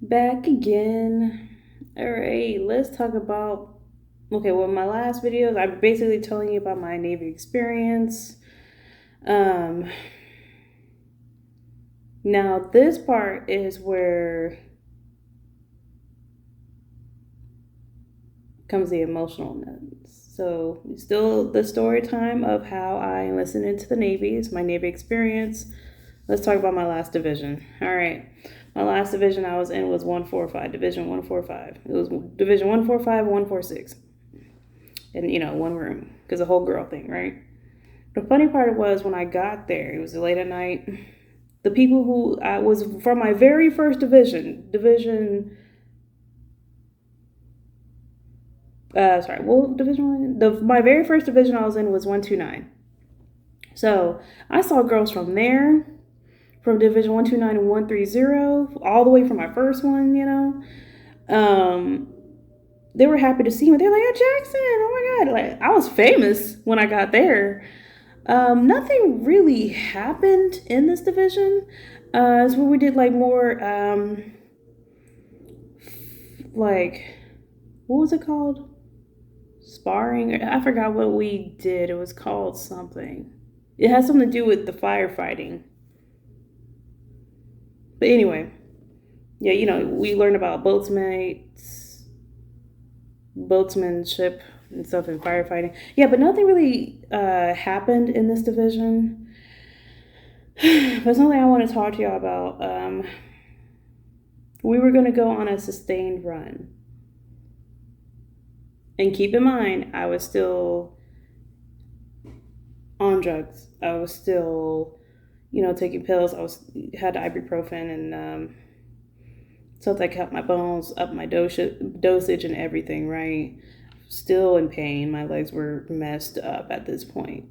Back again. All right, let's talk about. Okay, well, my last videos, I'm basically telling you about my Navy experience. Um, Now this part is where comes the emotionalness. So, still the story time of how I enlisted into the Navy. It's my Navy experience. Let's talk about my last division. All right. My last division I was in was 145, Division 145. It was Division 145, 146. And, one room, because the whole girl thing, right? The funny part was when I got there, it was late at night. The people who I was from my very first division one? My very first division I was in was 129. So I saw girls from there, from Division 129 and 130, all the way from my first one. Um, they were happy to see me. They're like, "Oh, Jackson, oh my God." Like, I was famous when I got there. Nothing really happened in this division. It's where we did like more, like, what was it called? Sparring. I forgot what we did. It was called something. It has something to do with the firefighting. But anyway, yeah, we learned about boatsmanship and stuff in firefighting. Yeah, but nothing really happened in this division. But something I want to talk to y'all about. We were going to go on a sustained run. And keep in mind, I was still on drugs. I was still, taking pills. Had ibuprofen and stuff that kept my bones up, my dosage and everything, right? Still in pain. My legs were messed up at this point.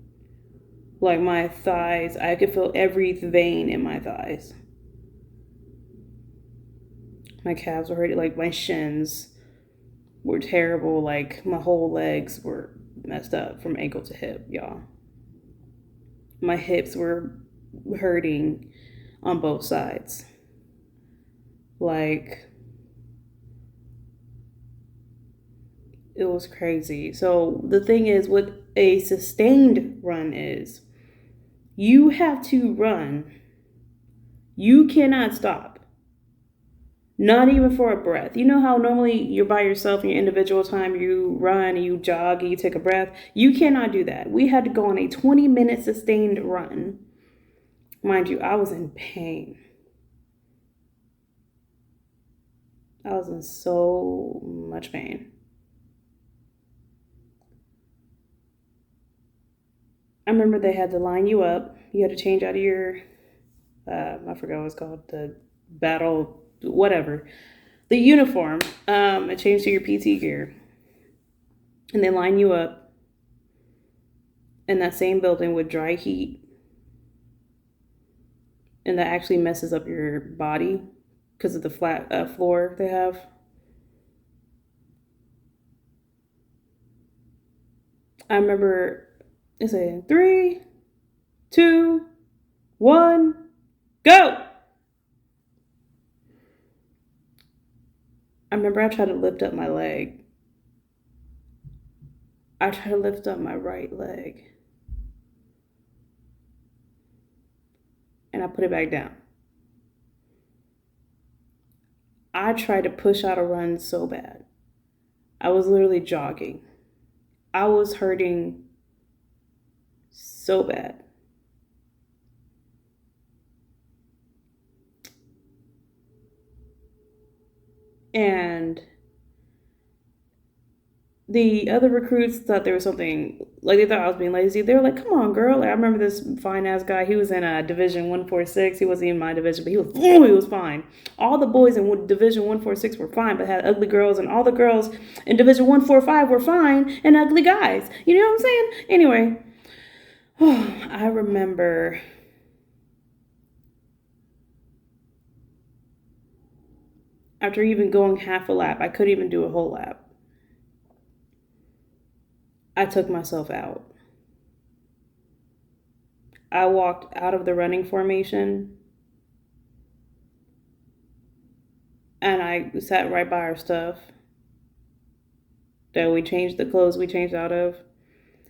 Like my thighs, I could feel every vein in my thighs. My calves were hurting, like my shins were terrible. Like my whole legs were messed up from ankle to hip, y'all. My hips were hurting on both sides. Like, it was crazy. So the thing is, what a sustained run is, you have to run. You cannot stop. Not even for a breath. You know how normally you're by yourself in your individual time, you run, you jog, you take a breath. You cannot do that. We had to go on a 20-minute sustained run. Mind you, I was in pain. I was in so much pain. I remember they had to line you up. You had to change out of your, I forgot what it's called, the battle, whatever, the uniform, and change to your PT gear. And they line you up in that same building with dry heat. And that actually messes up your body because of the flat floor they have. I remember it saying 3, 2, 1, go. I remember I tried to lift up my leg. I tried to lift up my right leg. And I put it back down. I tried to push out a run so bad. I was literally jogging. I was hurting so bad. And the other recruits thought there was something, like they thought I was being lazy. They were like, "Come on, girl." Like, I remember this fine ass guy. He was in a Division 146. He wasn't in my division, but he was fine. All the boys in Division 146 were fine, but had ugly girls, and all the girls in Division 145 were fine and ugly guys. You know what I'm saying? Anyway, I remember after even going half a lap, I couldn't even do a whole lap. I took myself out. I walked out of the running formation And I sat right by our stuff that we changed the clothes we changed out of.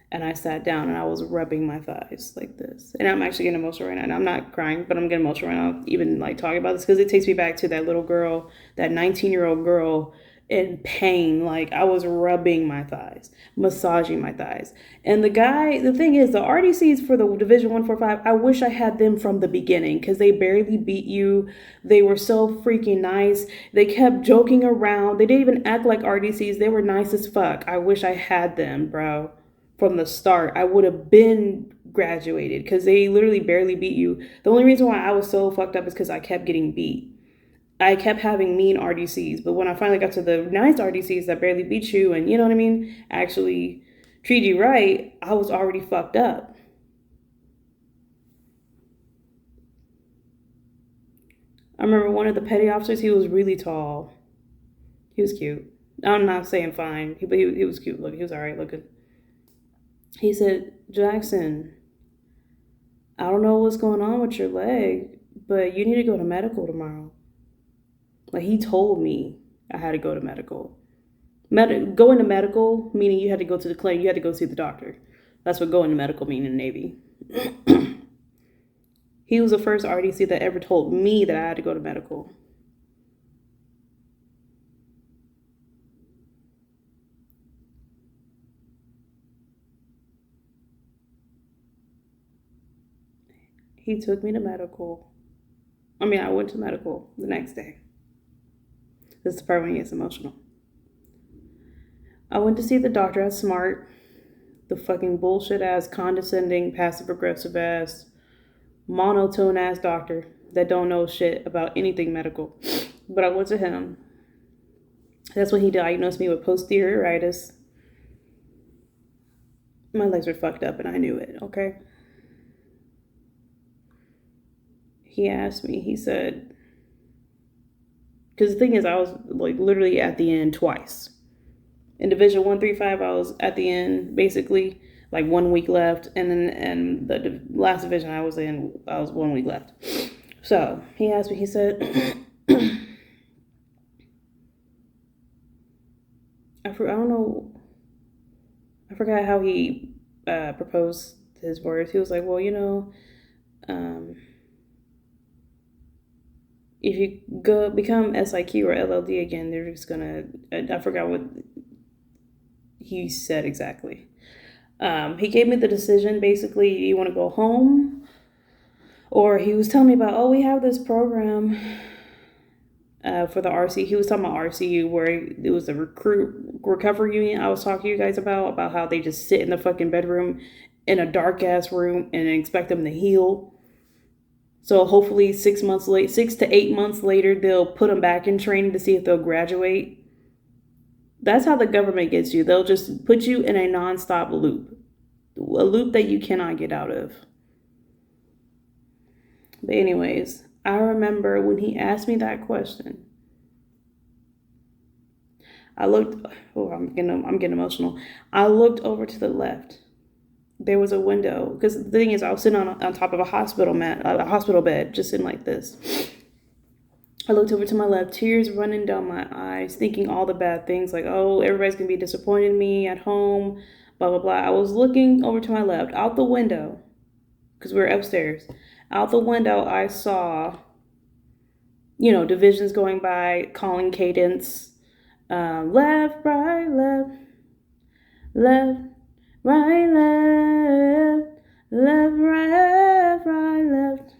And I sat down and I was rubbing my thighs like this. And I'm actually getting emotional right now. And I'm not crying, but I'm getting emotional right now, even like talking about this, because it takes me back to that little girl, that 19-year-old girl in pain. Like I was rubbing my thighs, massaging my thighs. And the thing is, the RDCs for the Division 145, I wish I had them from the beginning, because they barely beat you. They were so freaking nice. They kept joking around. They didn't even act like RDCs. They were nice as fuck. I wish I had them, bro, from the start. I would have been graduated, because they literally barely beat you. The only reason why I was so fucked up is because I kept getting beat. I kept having mean RDCs, but when I finally got to the nice RDCs that barely beat you and, you know what I mean, actually treat you right, I was already fucked up. I remember one of the petty officers, he was really tall. He was cute. I'm not saying fine, but he was cute looking. He was all right looking. He said, Jackson, I don't know what's going on with your leg, but you need to go to medical tomorrow. Like, he told me I had to go to medical. Going to medical, meaning you had to go to the clinic, you had to go see the doctor. That's what going to medical mean in the Navy. He was the first RDC that ever told me that I had to go to medical. He took me to medical. I went to medical the next day. This is the part when he gets emotional. I went to see the doctor at Smart, the fucking bullshit ass, condescending, passive aggressive ass, monotone ass doctor that don't know shit about anything medical. But I went to him. That's when he diagnosed me with posterioritis. My legs were fucked up and I knew it, okay? He asked me, he said, because the thing is, I was like literally at the end twice. In Division 135, I was at the end basically, like 1 week left, and then and the last division I was in, I was 1 week left. So he asked me, he said, I don't know, I forgot how he proposed his words. He was like, well, if you go become SIQ or LLD again, they're just gonna, I forgot what he said exactly. He gave me the decision, basically, you want to go home? Or he was telling me about, oh, we have this program for the RC. He was talking about RCU, where it was the recruit recovery unit I was talking to you guys about how they just sit in the fucking bedroom in a dark ass room and expect them to heal. So hopefully 6 to 8 months later, they'll put them back in training to see if they'll graduate. That's how the government gets you. They'll just put you in a nonstop loop, a loop that you cannot get out of. But anyways, I remember when he asked me that question, I'm getting emotional. I looked over to the left. There was a window, because the thing is, I was sitting on top of a hospital bed, just sitting like this. I looked over to my left, tears running down my eyes, thinking all the bad things, like, oh, everybody's going to be disappointed in me at home, blah, blah, blah. I was looking over to my left, out the window, because we were upstairs. Out the window, I saw, divisions going by, calling cadence, left, right, left, left, right, left, left, right, right, left,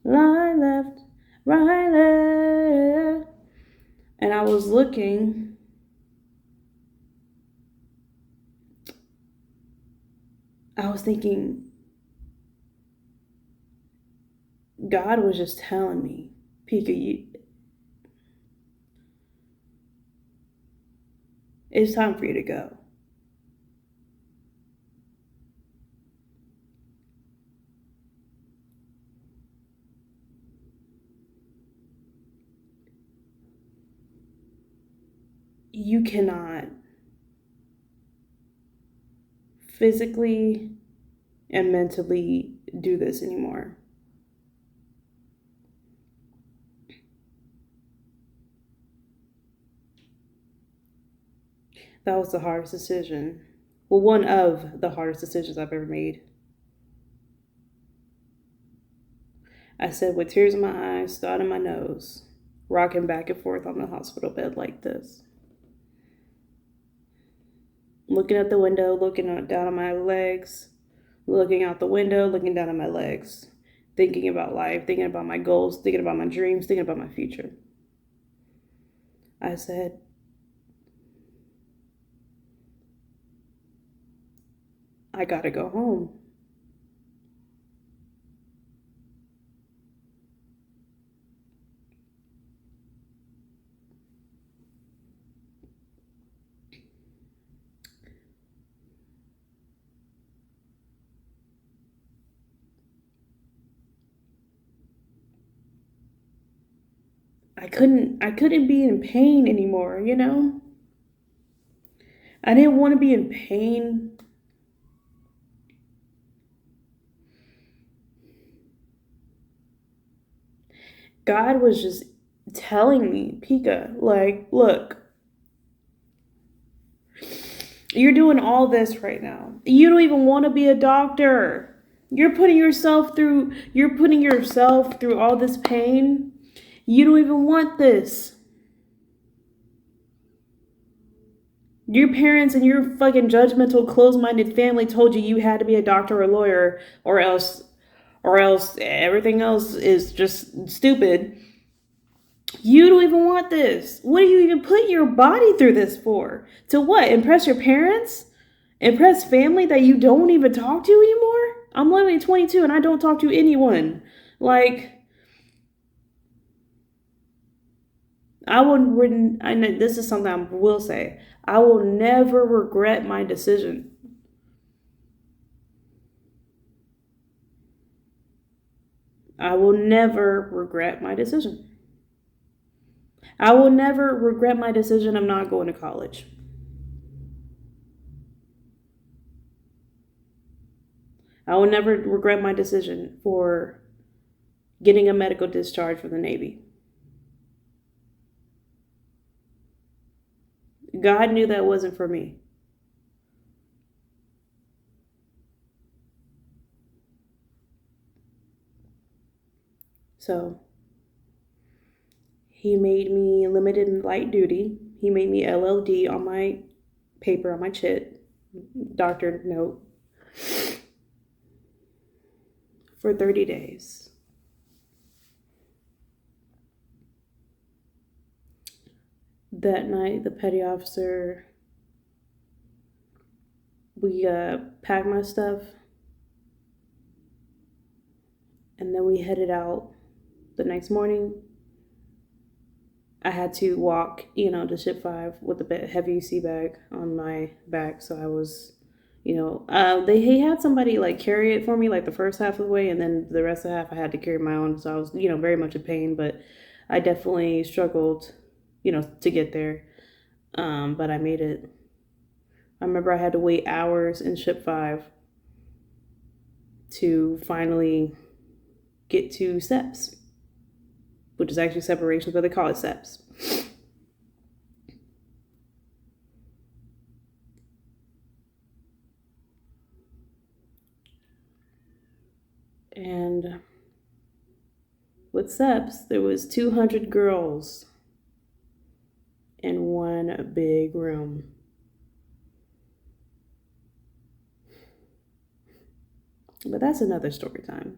line, left, right, left. And I was looking. I was thinking, God was just telling me, Pika, it's time for you to go. You cannot physically and mentally do this anymore. That was the hardest decision. Well, one of the hardest decisions I've ever made. I said with tears in my eyes, snot in my nose, rocking back and forth on the hospital bed like this. Looking at the window, down on my legs, looking out the window, looking down at my legs, thinking about life, thinking about my goals, thinking about my dreams, thinking about my future. I said, I gotta go home. I couldn't be in pain anymore, you know? I didn't want to be in pain. God was just telling me, Pika, like, look, you're doing all this right now. You don't even want to be a doctor. You're putting yourself through all this pain. You don't even want this. Your parents and your fucking judgmental, closed-minded family told you had to be a doctor or a lawyer, or else everything else is just stupid. You don't even want this. What are you even putting your body through this for? To what? Impress your parents? Impress family that you don't even talk to anymore? I'm literally 22 and I don't talk to anyone. Like, this is something I will say. I will never regret my decision. I will never regret my decision. I will never regret my decision of not going to college. I will never regret my decision for getting a medical discharge from the Navy. God knew that wasn't for me. So he made me limited and light duty. He made me LLD on my paper, on my chit, doctor note, for 30 days. That night, the petty officer, we packed my stuff, and then we headed out. The next morning, I had to walk, to ship 5 with a heavy sea bag on my back. So I was, he had somebody like carry it for me like the first half of the way, and then the rest of the half I had to carry my own. So I was, very much in pain, but I definitely struggled, to get there. But I made it. I remember I had to wait hours in ship 5 to finally get to SEPS, which is actually separations, but they call it SEPS. And with SEPS, there was 200 girls in one big room. But that's another story time.